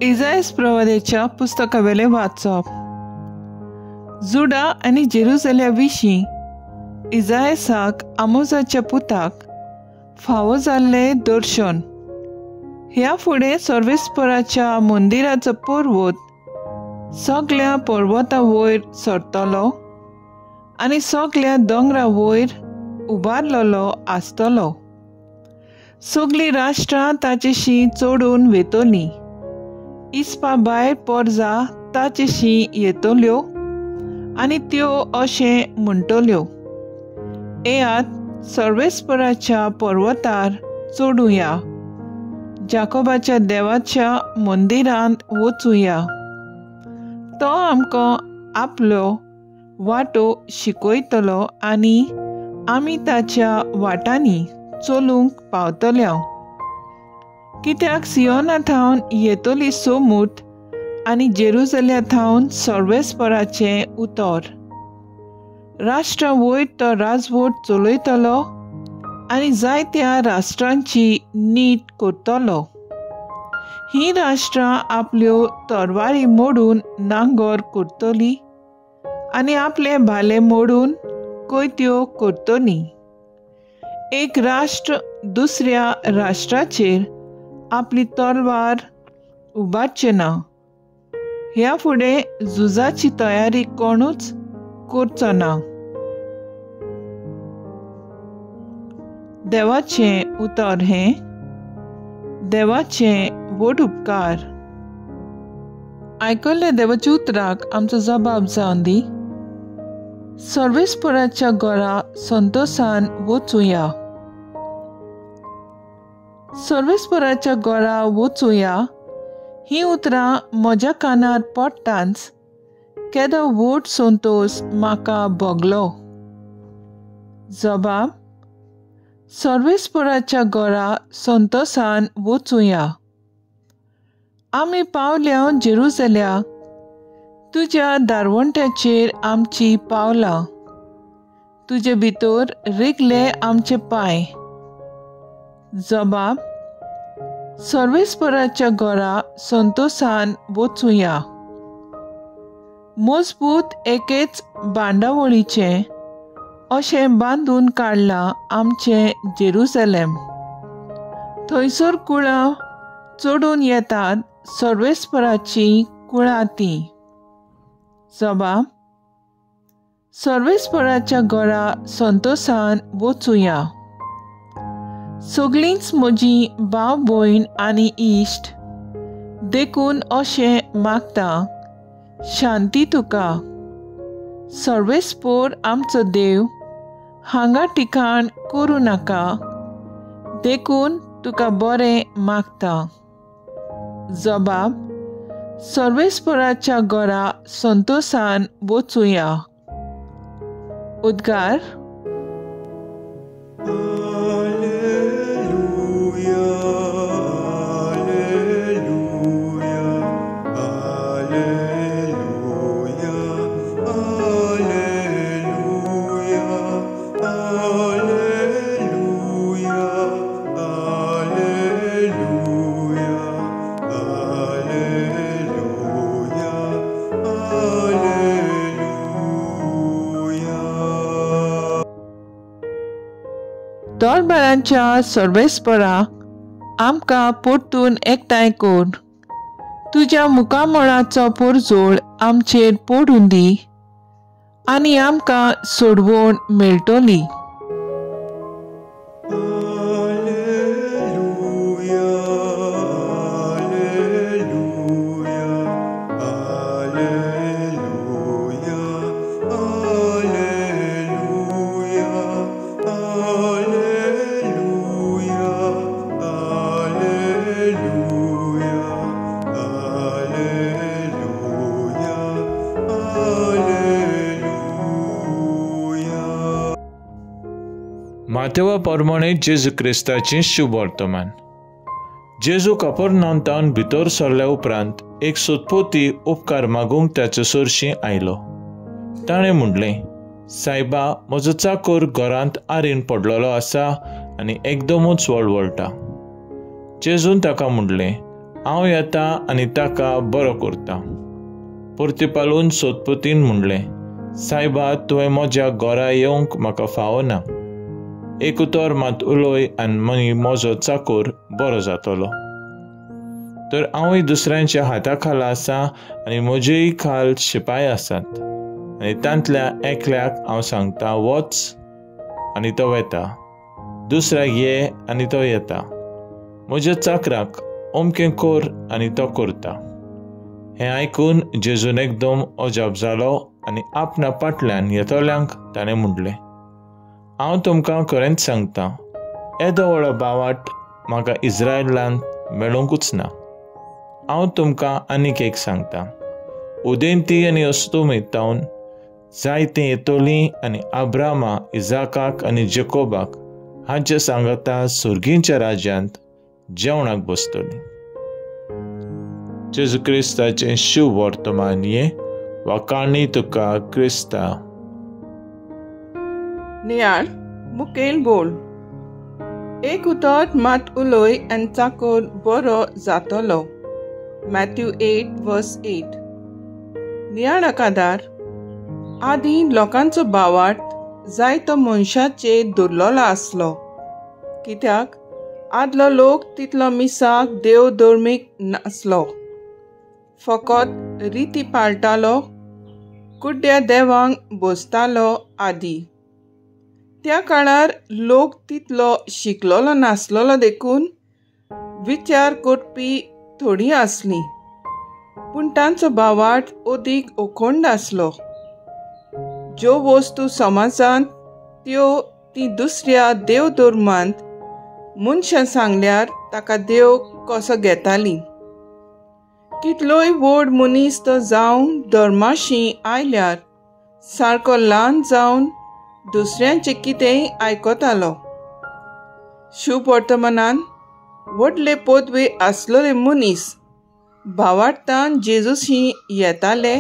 इसायास प्रवाद्याच्या पुस्तकावेले वाचप. जुडा आनी जेरुसल्या विशीं इसायासाक आमोसाच्या पुताक फावो जाल्लें दर्शन. ह्या फुडें सर्वेस्पराच्या मंदिराचो पर्वत सगळ्या पर्वता वयर सरतलो आनी सगळ्या दोंगरा वयर उबारलेलो आसतलो. सगळीं राष्ट्रां ताचेशी चडून वेतलीं. इस्पा भायर पर्जा ताचेशी येतल्यो आनी त्यो अशें म्हणटल्यो, येयात सर्वेस्पराच्या पर्वतार चडुया, जाकोबाच्या देवाच्या मंदिरांत वचुया. तो आमकां आपल्यो वाटो शिकयतलो आनी आमी ताच्या वाटांनी चलूंक पावतल्या. कित्याक सियोना थावन येतली सोमूत आनी जेरुसल्या थावन सर्वेस्पराचें उतर. राष्ट्रा वयर तो राजवट चलयतलो आनी जायत्या राष्ट्रांची नीट करतलो. ही राष्ट्रां आपल्यो तरवारी मोडून नांगर करतली आनी आपले भाले मोडून कोयत्यो करतली. एक राष्ट्र दुसऱ्या राष्ट्राचेर आपली तलवार उबारचें ना. ह्या फुडें झुजाची तयारी कोणूच करचो ना. देवाचें उतर हें. देवाचें व्हड उपकार. आयकल्ल्या देवाच्या उतराक आमचो जबाब जावन दी. सर्वेस्पराच्या घरा संतोशान वचुया. सर्वेस्पराच्या घरा वचुया ही उतरां म्हज्या कानार पडटाच केदो व्हड संतोश म्हाका भोगलो. जबाब: सर्वेस्पराच्या घरा संतोशान वचुया. आमी पावल्या जेरुसल्या. तुज्या दारवंट्याचेर आमची पावलां. तुजे भितर रिगले आमचे पांय. जबाब: सर्वेस्पराच्या घरा संतोशान वचुया. मजबूत एकेच बांडावळीचें अशें बांदून काडलां आमचें जेरुसलेम. थंयसर कुळां चडून येतात सर्वेस्पराची कुळां तीं. जबाब: सर्वेस्पराच्या घरा संतोशान वचुया. सगळींच म्हजी भाव भयण आनी इश्ट देखून अशें मागता, शांती तुका. सर्वेस्पर आमचो देव हांगा ठिकाण करूं नाका देखून तुका बरें मागता. जबाब: सर्वेस्पराच्या घरा संतोशान वचुया. उद्गार. दोरबारांच्या सर्वेस्परा आमकां परतून एकठांय कर. तुज्या मुखामळाचो परजोळ आमचेर पडून दी आनी आमकां सोडवण मेळटली. माथेवा प्रमाणे जेजू क्रिस्ताचें शुभ वर्तमान. जेजू कफरनाहूमतान भितर सरल्या उपरांत एक सोदपोती उपकार मागूंक ताचे सरशीं आयलो. ताणें म्हणलें, सायबा, म्हजो चाकर घरांत आरीन पडलेलो आसा आनी एकदमूच वळवळटा. जेजून ताका म्हणलें, हांव येता आनी ताका बरो करता. परतीपालून सोदपतीन म्हणलें, सायबा, तुवें म्हज्या घरा येवंक म्हाका फावना. एक उतर मात उलय आनी म्हजो चाकर बरो जातलो. तर हांवूय दुसऱ्यांच्या हाता खाला आसा आनी म्हजेय खाल शिपाय आसात, आनी तांतल्या एकल्याक हांव सांगता वच आनी तो वेता, दुसऱ्याक ये आनी तो येता, म्हज्या चाकराक अमकें कर आनी तो करता. हें आयकून जेजून एकदम अजाप जालो आनी आपणा फाटल्यान येतोल्यांक ताणें म्हणलें, हांव तुमकां खरेंच सांगतां, येदो व्हडलो बावाट म्हाका इस्रायेलांत मेळूंकूच ना. हांव तुमकां आनीक एक सांगतां, उदेंती आनी अस्तोमेतावन जायतीं येतोलीं आनी अब्रामा, इजाकाक आनी जेकोबाक हांचे सांगता सुर्गींच्या राज्यांत जेवणाक बसतलीं. जेजू क्रिस्ताचें शुभ वर्तमान हे वाकाळणी तुका क्रिस्ता. नियाळ मुखेल बोल. एक उतर मात उलय आनी चाकर बरो जातलो. मॅथ्यू 8:8. नियाळ अकादार. आदी लोकांचो बावाट जायतो मनशाचेर दवरलेलो आसलो, कित्याक आदलो लोक तितलो मिसाक देव धर्मीक नासलो, फकत रिती पाळटालो, कुड्ड्या देवांक बसतालो. आदी त्या काळार लोक तितलो शिकलेलो नासलेलो देखून विचार करपी थोडीं आसलीं, पूण तांचो बावाट अदीक अखंड आसलो. ज्यो वस्तू समाजांत ती दुसऱ्या देव धर्मांत मनशां सांगल्यार ताका देव कसो घेताली. कितलोय व्हड मनीस तो जावन धर्माशी आयल्यार सारको ल्हान जावन दुसऱ्यांचें कितेंय आयकतालो. शुभ वर्तमानान व्हडले पदवे आसलेले मनीस भावार्थान जेजूशी येताले.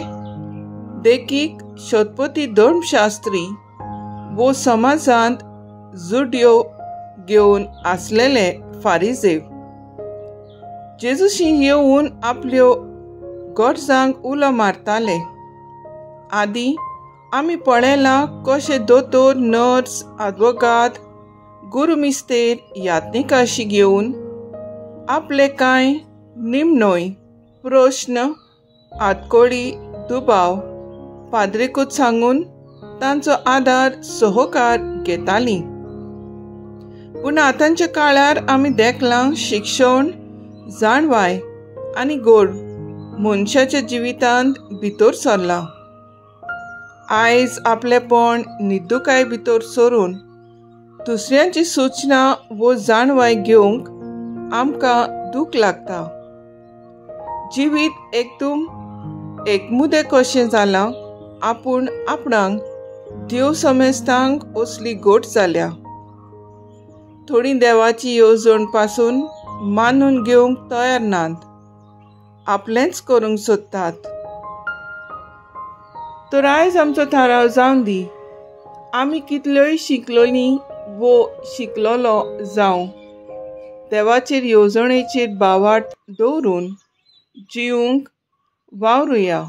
देखीक शतपती धर्मशास्त्री वो समाजांत जुड्यो घेवन आसलेले फारिजेव जेजूशी येवन आपल्यो गरजांक उलो मारताले. आदी आमी पळयलां कशे दोतोर, नर्स, आदवोगाद, गुरुमिस्तेर, यात्निकाशी घेवन आपले कांय निमणोय प्रश्न, आदकोळी, दुबाव पाद्रेकूच सांगून तांचो आदार सहकार घेतालीं. पूण आतांच्या काळार आमी देखलां शिक्षण, जाणवाय आनी गोड मनशाच्या जिवितांत भितर सरलां. आयज आपलेपण, निद्दुकाय भितर सरून दुसऱ्यांची सूचना वो जाणवाय घेवंक आमकां दूख लागता. जिवीत एकदम एकमुदें कशें जालां. आपूण आपणाक देव समजतांक असली गोट जाल्या. थोडीं देवाची येवजण पासून मानून घेवंक तयार नात, आपलेंच करूंक सोदतात. तर आयज आमचो थाराव जावन दी. आमी कितल्योय शिकलोनी वो शिकलोलो जावं देवाचेर येवजणेचेर बावाट दवरून जिवंक वावरुया.